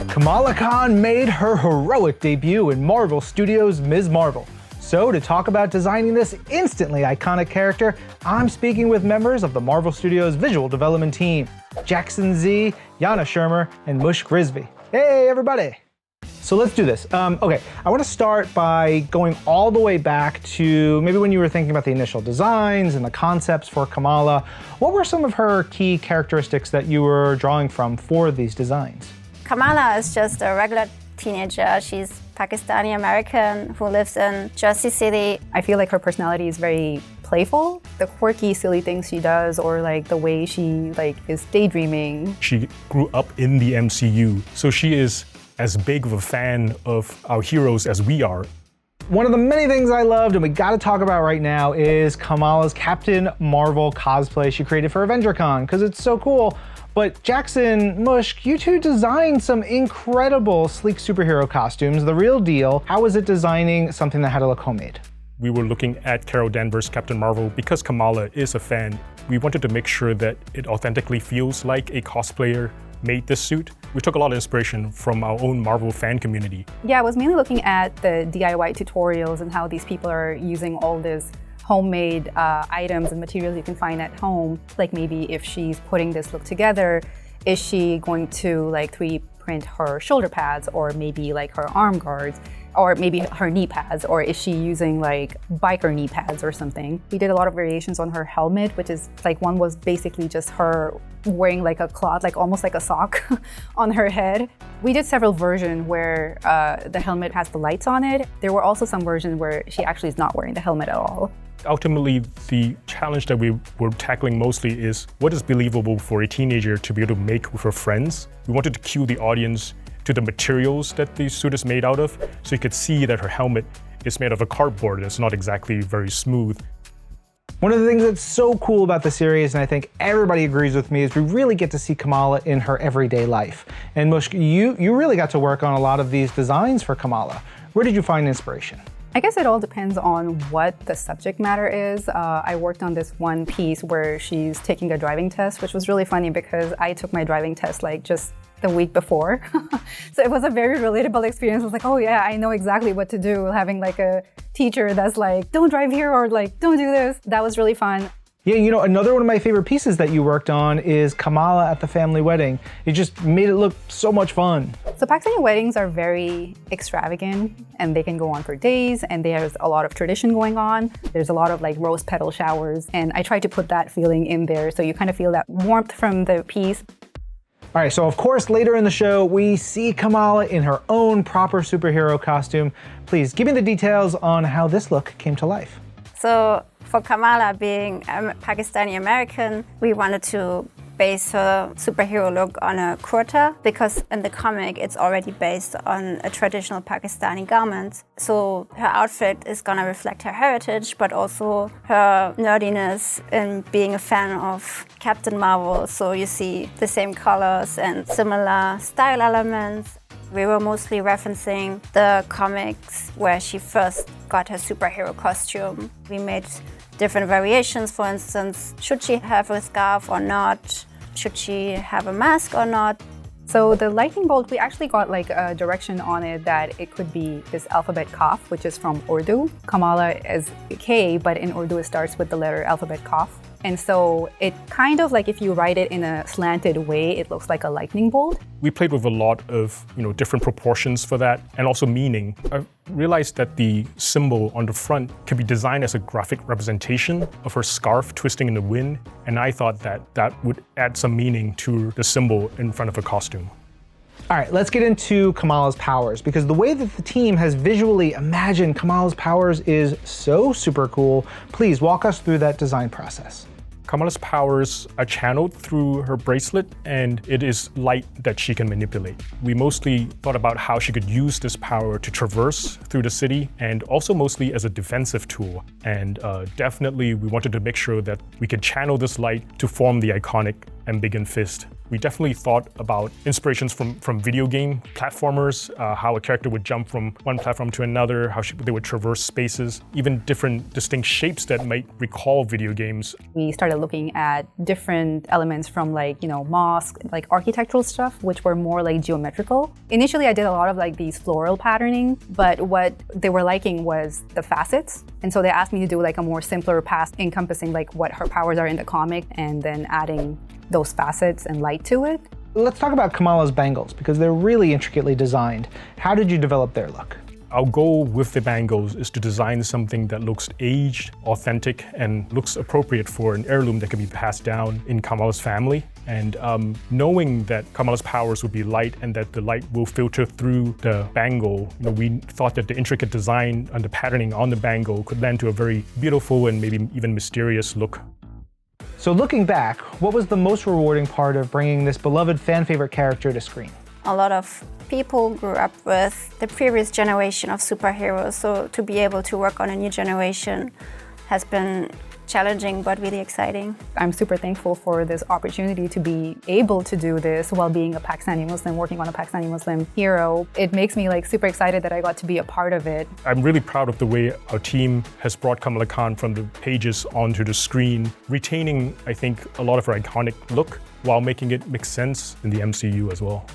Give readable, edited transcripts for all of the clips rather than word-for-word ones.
Kamala Khan made her heroic debut in Marvel Studios' Ms. Marvel. So to talk about designing this instantly iconic character, I'm speaking with members of the Marvel Studios visual development team, Jackson Sze, Jana Schirmer, and Mushk Rizvi. Hey everybody! So let's do this. Okay, I want to start by going all the way back to maybe when you were thinking about the initial designs and the concepts for Kamala. What were some of her key characteristics that you were drawing from for these designs? Kamala is just a regular teenager. She's Pakistani American who lives in Jersey City. I feel like her personality is very playful. The quirky, silly things she does, or like the way she is daydreaming. She grew up in the MCU, so she is as big of a fan of our heroes as we are. One of the many things I loved and we gotta talk about right now is Kamala's Captain Marvel cosplay she created for AvengerCon, because it's so cool. But Jackson, Mushk, you two designed some incredible sleek superhero costumes, the real deal. How was it designing something that had to look homemade? We were looking at Carol Danvers' Captain Marvel. Because Kamala is a fan, we wanted to make sure that it authentically feels like a cosplayer made this suit. We took a lot of inspiration from our own Marvel fan community. Yeah, I was mainly looking at the DIY tutorials and how these people are using all this homemade items and materials you can find at home. Like maybe if she's putting this look together, is she going to 3D print her shoulder pads, or maybe her arm guards, or maybe her knee pads, or is she using biker knee pads or something? We did a lot of variations on her helmet, which is one was basically just her wearing a cloth, almost like a sock on her head. We did several versions where the helmet has the lights on it. There were also some versions where she actually is not wearing the helmet at all. Ultimately, the challenge that we were tackling mostly is what is believable for a teenager to be able to make with her friends. We wanted to cue the audience to the materials that the suit is made out of, so you could see that her helmet is made of a cardboard and it's not exactly very smooth. One of the things that's so cool about the series, and I think everybody agrees with me, is we really get to see Kamala in her everyday life. And Mushk, you really got to work on a lot of these designs for Kamala. Where did you find inspiration? I guess it all depends on what the subject matter is. I worked on this one piece where she's taking a driving test, which was really funny because I took my driving test just the week before. So it was a very relatable experience. I was like, oh yeah, I know exactly what to do. Having a teacher that's don't drive here, or don't do this. That was really fun. Yeah, another one of my favorite pieces that you worked on is Kamala at the family wedding. It just made it look so much fun. So Pakistani weddings are very extravagant and they can go on for days, and there's a lot of tradition going on. There's a lot of rose petal showers, and I tried to put that feeling in there so you kind of feel that warmth from the piece. All right, so of course later in the show we see Kamala in her own proper superhero costume. Please give me the details on how this look came to life. So for Kamala being a Pakistani American, we wanted to base her superhero look on a kurta, because in the comic it's already based on a traditional Pakistani garment. So her outfit is gonna reflect her heritage, but also her nerdiness in being a fan of Captain Marvel. So you see the same colors and similar style elements. We were mostly referencing the comics where she first got her superhero costume. We made different variations. For instance, should she have a scarf or not? Should she have a mask or not? So the lightning bolt, we actually got a direction on it that it could be this alphabet Kaf, which is from Urdu. Kamala is K, but in Urdu it starts with the letter alphabet Kaf. And so it kind of if you write it in a slanted way, it looks like a lightning bolt. We played with a lot of different proportions for that, and also meaning. I realized that the symbol on the front could be designed as a graphic representation of her scarf twisting in the wind, and I thought that that would add some meaning to the symbol in front of her costume. All right, let's get into Kamala's powers, because the way that the team has visually imagined Kamala's powers is so super cool. Please walk us through that design process. Kamala's powers are channeled through her bracelet, and it is light that she can manipulate. We mostly thought about how she could use this power to traverse through the city, and also mostly as a defensive tool. And definitely we wanted to make sure that we could channel this light to form the iconic ambiguous fist. We definitely thought about inspirations from video game platformers, how a character would jump from one platform to another, how they would traverse spaces, even different distinct shapes that might recall video games. We started looking at different elements from mosque, like architectural stuff, which were more like geometrical. Initially, I did a lot of like these floral patterning, but what they were liking was the facets. And so they asked me to do like a more simpler path encompassing like what her powers are in the comic and then adding those facets and light to it. Let's talk about Kamala's bangles because they're really intricately designed. How did you develop their look? Our goal with the bangles is to design something that looks aged, authentic, and looks appropriate for an heirloom that can be passed down in Kamala's family. And knowing that Kamala's powers would be light and that the light will filter through the bangle, we thought that the intricate design and the patterning on the bangle could lend to a very beautiful and maybe even mysterious look. So looking back, what was the most rewarding part of bringing this beloved fan favorite character to screen? A lot of people grew up with the previous generation of superheroes, so to be able to work on a new generation has been challenging but really exciting. I'm super thankful for this opportunity to be able to do this while being a Pakistani Muslim, working on a Pakistani Muslim hero. It makes me super excited that I got to be a part of it. I'm really proud of the way our team has brought Kamala Khan from the pages onto the screen, retaining, I think, a lot of her iconic look while making it make sense in the MCU as well.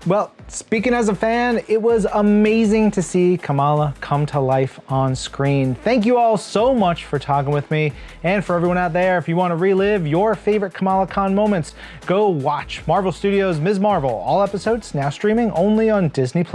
Well, speaking as a fan, it was amazing to see Kamala come to life on screen. Thank you all so much for talking with me. And for everyone out there, if you want to relive your favorite Kamala Khan moments, go watch Marvel Studios' Ms. Marvel. All episodes now streaming only on Disney+.